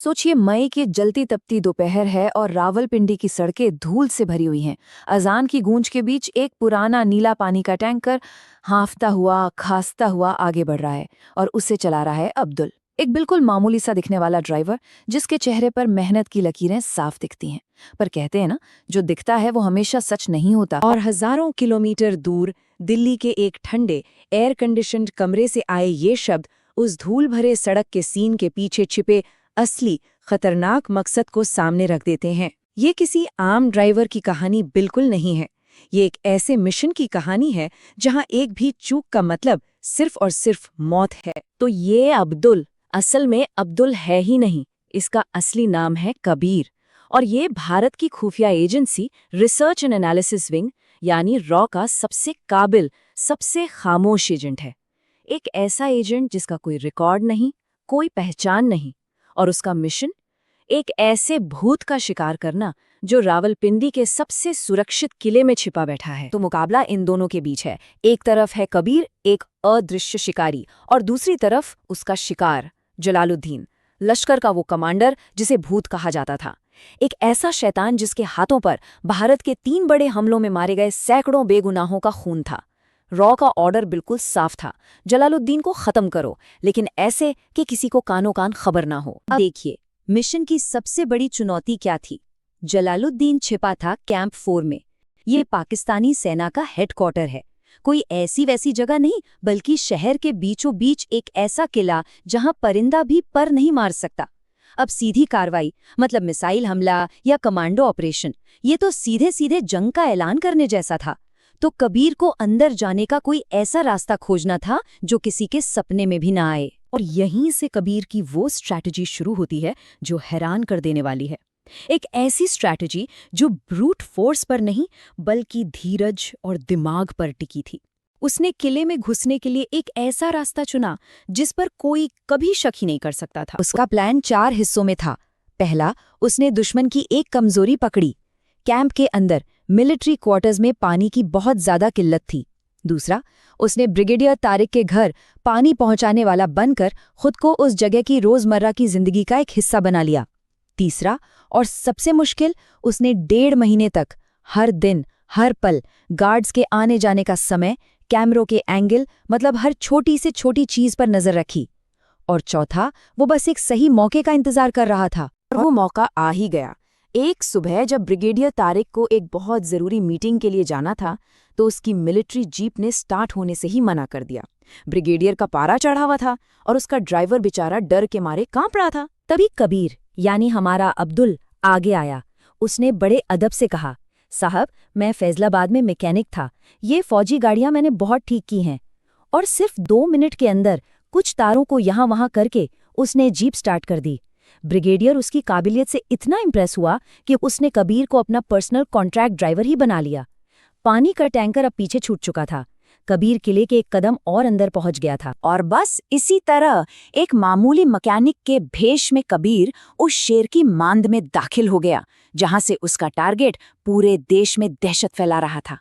सोचिए मई की जलती तपती दोपहर है और रावलपिंडी की सड़कें धूल से भरी हुई हैं। अजान की गूंज के बीच एक पुराना नीला पानी का टैंकर हांफता हुआ खांसता हुआ आगे बढ़ रहा है और उसे चला रहा है अब्दुल, एक बिल्कुल मामूली सा दिखने वाला ड्राइवर जिसके चेहरे पर मेहनत की लकीरें साफ दिखती हैं। पर कहते हैं ना, जो दिखता है वो हमेशा सच नहीं होता। और हजारों किलोमीटर दूर दिल्ली के एक ठंडे एयर कंडीशन्ड कमरे से आए ये शब्द उस धूल भरे सड़क के सीन के पीछे छिपे असली खतरनाक मकसद को सामने रख देते हैं। ये किसी आम ड्राइवर की कहानी बिल्कुल नहीं है। ये एक ऐसे मिशन की कहानी है जहां एक भी चूक का मतलब सिर्फ और सिर्फ मौत है। तो ये अब्दुल असल में अब्दुल है ही नहीं, इसका असली नाम है कबीर। और ये भारत की खुफिया agency research and analysis wing यानी रॉ का सबसे काबिल, सबसे खामोश एजेंट है। एक ऐसा एजेंट जिसका कोई रिकॉर्ड नहीं, कोई पहचान नहीं, और उसका मिशन एक ऐसे भूत का शिकार करना जो रावलपिंडी के सबसे सुरक्षित किले में छिपा बैठा है। तो मुकाबला इन दोनों के बीच है। एक तरफ है कबीर, एक अदृश्य शिकारी, और दूसरी तरफ उसका शिकार जलालुद्दीन, लश्कर का वो कमांडर जिसे भूत कहा जाता था। एक ऐसा शैतान जिसके हाथों पर भारत के 3 बड़े हमलों में मारे गए सैकड़ों बेगुनाहों का खून था। रॉ का ऑर्डर बिल्कुल साफ था, जलालुद्दीन को खत्म करो, लेकिन ऐसे कि किसी को कानो कान खबर ना हो। देखिए, मिशन की सबसे बड़ी चुनौती क्या थी। जलालुद्दीन छिपा था कैंप 4 में। ये पाकिस्तानी सेना का हेडक्वार्टर है। कोई ऐसी वैसी जगह नहीं, बल्कि शहर के बीचों बीच एक ऐसा किला जहां परिंदा भी पर नहीं मार सकता। अब सीधी कार्रवाई, मतलब मिसाइल हमला या कमांडो ऑपरेशन, ये तो सीधे सीधे जंग का ऐलान करने जैसा था। तो कबीर को अंदर जाने का कोई ऐसा रास्ता खोजना था जो किसी के सपने में भी ना आए। और यहीं से कबीर की वो स्ट्रैटेजी शुरू होती है जो हैरान कर देने वाली है। एक ऐसी स्ट्रैटेजी जो ब्रूट फोर्स पर नहीं, बल्कि धीरज और दिमाग पर टिकी थी। उसने किले में घुसने के लिए एक ऐसा रास्ता चुना जिस पर कोई कभी शक ही नहीं कर सकता था। उसका प्लान 4 हिस्सों में था। पहला, उसने दुश्मन की एक कमजोरी पकड़ी। कैंप के अंदर मिलिट्री क्वार्टर्स में पानी की बहुत ज्यादा किल्लत थी। दूसरा, उसने ब्रिगेडियर तारिक के घर पानी पहुंचाने वाला बनकर खुद को उस जगह की रोजमर्रा की जिंदगी का एक हिस्सा बना लिया। तीसरा और सबसे मुश्किल, उसने 1.5 महीने तक हर दिन हर पल गार्ड्स के आने जाने का समय, कैमरों के एंगल, मतलब हर छोटी से छोटी चीज पर नजर रखी। और चौथा, वो बस एक सही मौके का इंतजार कर रहा था। और वो मौका आ ही गया। एक सुबह जब ब्रिगेडियर तारिक को एक बहुत जरूरी मीटिंग के लिए जाना था, तो उसकी मिलिट्री जीप ने स्टार्ट होने से ही मना कर दिया। ब्रिगेडियर का पारा चढ़ा हुआ था और उसका ड्राइवर बेचारा डर के मारे कांप रहा था। तभी कबीर, यानी हमारा अब्दुल, आगे आया। उसने बड़े अदब से कहा, साहब, मैं फैजलाबाद में मैकेनिक था। ये फौजी गाड़ियां मैंने बहुत ठीक की हैं। और सिर्फ 2 मिनट के अंदर कुछ तारों को यहाँ वहाँ करके उसने जीप स्टार्ट कर दी। ब्रिगेडियर उसकी काबिलियत से इतना इम्प्रेस हुआ कि उसने कबीर को अपना पर्सनल कॉन्ट्रैक्ट ड्राइवर ही बना लिया। पानी का टैंकर अब पीछे छूट चुका था। कबीर किले के एक कदम और अंदर पहुंच गया था। और बस इसी तरह एक मामूली मैकेनिक के भेष में कबीर उस शेर की मांद में दाखिल हो गया, जहां से उसका टारगेट पूरे देश में दहशत फैला रहा था।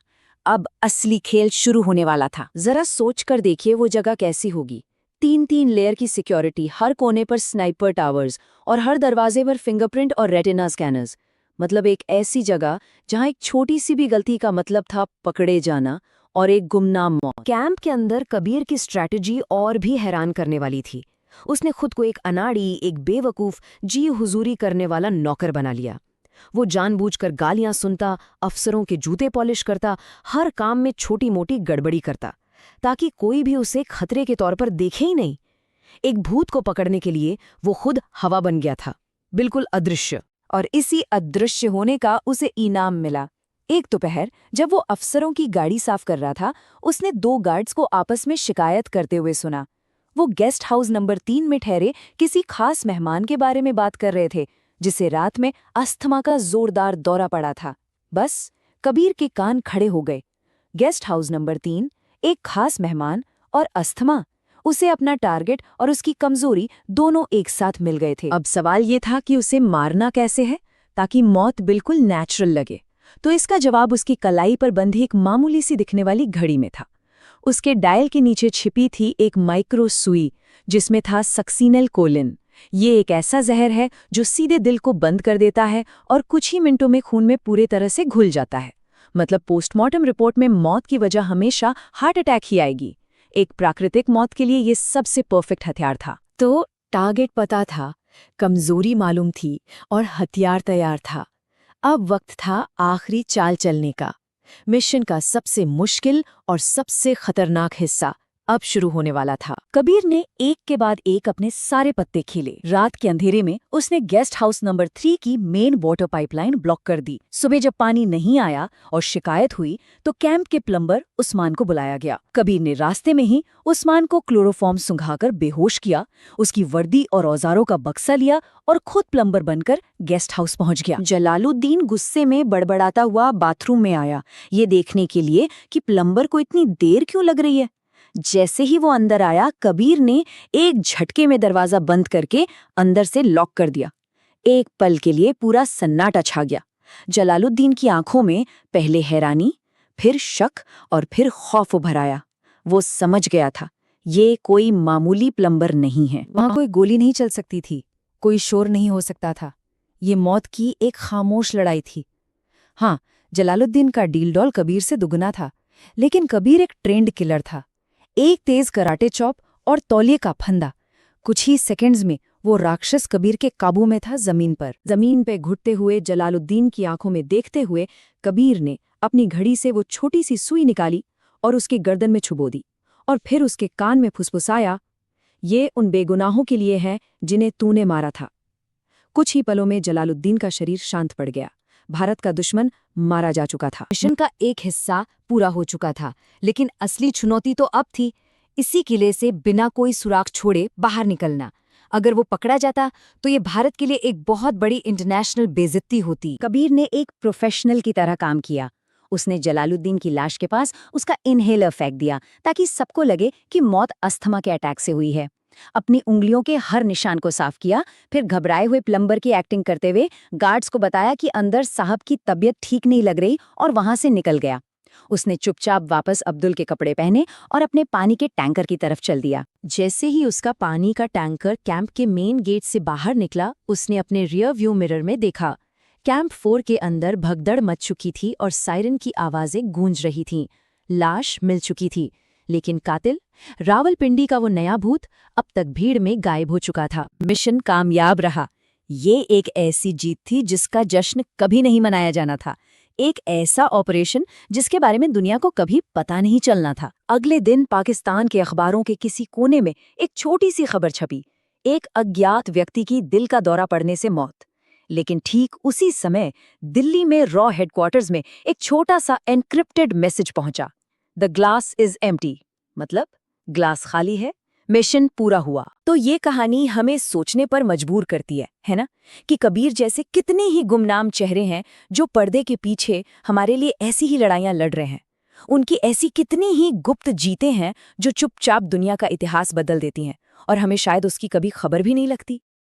अब असली खेल शुरू होने वाला था। जरा सोच कर देखिए वो जगह कैसी होगी। 3-3 लेयर की सिक्योरिटी, हर कोने पर स्नाइपर टावर्स और हर दरवाजे पर फिंगरप्रिंट और रेटिना स्कैनर्स। मतलब एक ऐसी जगह जहां एक छोटी सी भी गलती का मतलब था पकड़े जाना और एक गुमनाम मौत। कैंप के अंदर कबीर की स्ट्रैटेजी और भी हैरान करने वाली थी। उसने खुद को एक अनाड़ी, एक बेवकूफ, जी हुजूरी करने वाला नौकर बना लिया। वो जानबूझकर गालियां सुनता, अफसरों के जूते पॉलिश करता, हर काम में छोटी मोटी गड़बड़ी करता, ताकि कोई भी उसे खतरे के तौर पर देखे ही नहीं। एक भूत को पकड़ने के लिए वो खुद हवा बन गया था, बिल्कुल अदृश्य। और इसी अदृश्य होने का उसे इनाम मिला। एक दोपहर जब वो अफसरों की गाड़ी साफ कर रहा था, उसने 2 गार्ड्स को आपस में शिकायत करते हुए सुना। वो गेस्ट हाउस नंबर 3 में ठहरे किसी खास मेहमान के बारे में बात कर रहे थे, जिसे रात में अस्थमा का जोरदार दौरा पड़ा था। बस कबीर के कान खड़े हो गए। गेस्ट हाउस नंबर 3, एक खास मेहमान और अस्थमा, उसे अपना टारगेट और उसकी कमजोरी दोनों एक साथ मिल गए थे। अब सवाल ये था कि उसे मारना कैसे है ताकि मौत बिल्कुल नेचुरल लगे। तो इसका जवाब उसकी कलाई पर बंधी एक मामूली सी दिखने वाली घड़ी में था। उसके डायल के नीचे छिपी थी एक माइक्रो सुई, जिसमें था सक्सीनल कोलिन, ये एक ऐसा जहर है जो सीधे दिल को बंद कर देता है और कुछ ही मिनटों में खून में पूरे तरह से घुल जाता है। मतलब पोस्टमार्टम रिपोर्ट में मौत की वजह हमेशा हार्ट अटैक ही आएगी। एक प्राकृतिक मौत के लिए ये सबसे परफेक्ट हथियार था। तो टारगेट पता था, कमजोरी मालूम थी और हथियार तैयार था। अब वक्त था आखिरी चाल चलने का। मिशन का सबसे मुश्किल और सबसे खतरनाक हिस्सा अब शुरू होने वाला था। कबीर ने एक के बाद एक अपने सारे पत्ते खेले। रात के अंधेरे में उसने गेस्ट हाउस नंबर 3 की मेन वाटर पाइपलाइन ब्लॉक कर दी। सुबह जब पानी नहीं आया और शिकायत हुई तो कैंप के प्लम्बर उस्मान को बुलाया गया। कबीर ने रास्ते में ही उस्मान को क्लोरोफॉर्म सुंघाकर बेहोश किया, उसकी वर्दी और औजारों का बक्सा लिया और खुद प्लम्बर बनकर गेस्ट हाउस पहुंच गया। जलालुद्दीन गुस्से में बड़बड़ाता हुआ बाथरूम में आया, ये देखने के लिए कि प्लम्बर को इतनी देर क्यों लग रही है। जैसे ही वो अंदर आया, कबीर ने एक झटके में दरवाजा बंद करके अंदर से लॉक कर दिया। एक पल के लिए पूरा सन्नाटा छा गया। जलालुद्दीन की आंखों में पहले हैरानी, फिर शक और फिर खौफ उभर आया। वो समझ गया था, ये कोई मामूली प्लम्बर नहीं है। वहां कोई गोली नहीं चल सकती थी, कोई शोर नहीं हो सकता था। ये मौत की एक खामोश लड़ाई थी। हाँ, जलालुद्दीन का डील डॉल कबीर से दुगना था, लेकिन कबीर एक ट्रेंड किलर था। एक तेज कराटे चॉप और तौलिए का फंदा। कुछ ही सेकंड्स में वो राक्षस कबीर के काबू में था। जमीन पे घुटते हुए जलालुद्दीन की आंखों में देखते हुए कबीर ने अपनी घड़ी से वो छोटी सी सुई निकाली और उसकी गर्दन में छुबो दी और फिर उसके कान में फुसफुसाया, ये उन बेगुनाहों के लिए है जिन्हें तूने मारा था। कुछ ही पलों में जलालुद्दीन का शरीर शांत पड़ गया। भारत का दुश्मन मारा जा चुका था। मिशन का एक हिस्सा पूरा हो चुका था, लेकिन असली चुनौती तो अब थी इसी किले से बिना कोई सुराग छोड़े बाहर निकलना। अगर वो पकड़ा जाता तो ये भारत के लिए एक बहुत बड़ी इंटरनेशनल बेइज्जती होती। कबीर ने एक प्रोफेशनल की तरह काम किया। उसने जलालुद्दीन की लाश के पास उसका इनहेलर फेंक दिया ताकि सबको लगे कि मौत अस्थमा के अटैक से हुई है। अपनी उंगलियों के हर निशान को साफ किया, फिर घबराए हुए प्लम्बर की एक्टिंग करते हुए गार्ड्स को बताया कि अंदर साहब की तबीयत ठीक नहीं लग रही और वहां से निकल गया। उसने चुपचाप वापस अब्दुल के कपड़े पहने और अपने पानी के टैंकर की तरफ चल दिया। जैसे ही उसका पानी का टैंकर कैंप के मेन गेट से बाहर निकला, उसने अपने रियर व्यू मिरर में देखा। कैंप 4 के अंदर भगदड़ मच चुकी थी और सायरन की आवाजें गूंज रही थीं। लाश मिल चुकी थी, लेकिन कातिल, रावलपिंडी का वो नया भूत, अब तक भीड़ में गायब हो चुका था। मिशन कामयाब रहा। ये एक ऐसी जीत थी जिसका जश्न कभी नहीं मनाया जाना था। एक ऐसा ऑपरेशन जिसके बारे में दुनिया को कभी पता नहीं चलना था। अगले दिन पाकिस्तान के अखबारों के किसी कोने में एक छोटी सी खबर छपी, एक अज्ञात व्यक्ति की दिल का दौरा पड़ने से मौत। लेकिन ठीक उसी समय दिल्ली में रॉ हेडक्वार्टर्स में एक छोटा सा एन्क्रिप्टेड मैसेज पहुंचा, द ग्लास इज एम्प्टी, मतलब ग्लास खाली है, मिशन पूरा हुआ। तो ये कहानी हमें सोचने पर मजबूर करती है ना, कि कबीर जैसे कितने ही गुमनाम चेहरे हैं जो पर्दे के पीछे हमारे लिए ऐसी ही लड़ाइयां लड़ रहे हैं। उनकी ऐसी कितनी ही गुप्त जीतें हैं जो चुपचाप दुनिया का इतिहास बदल देती हैं और हमें शायद उसकी कभी खबर भी नहीं लगती।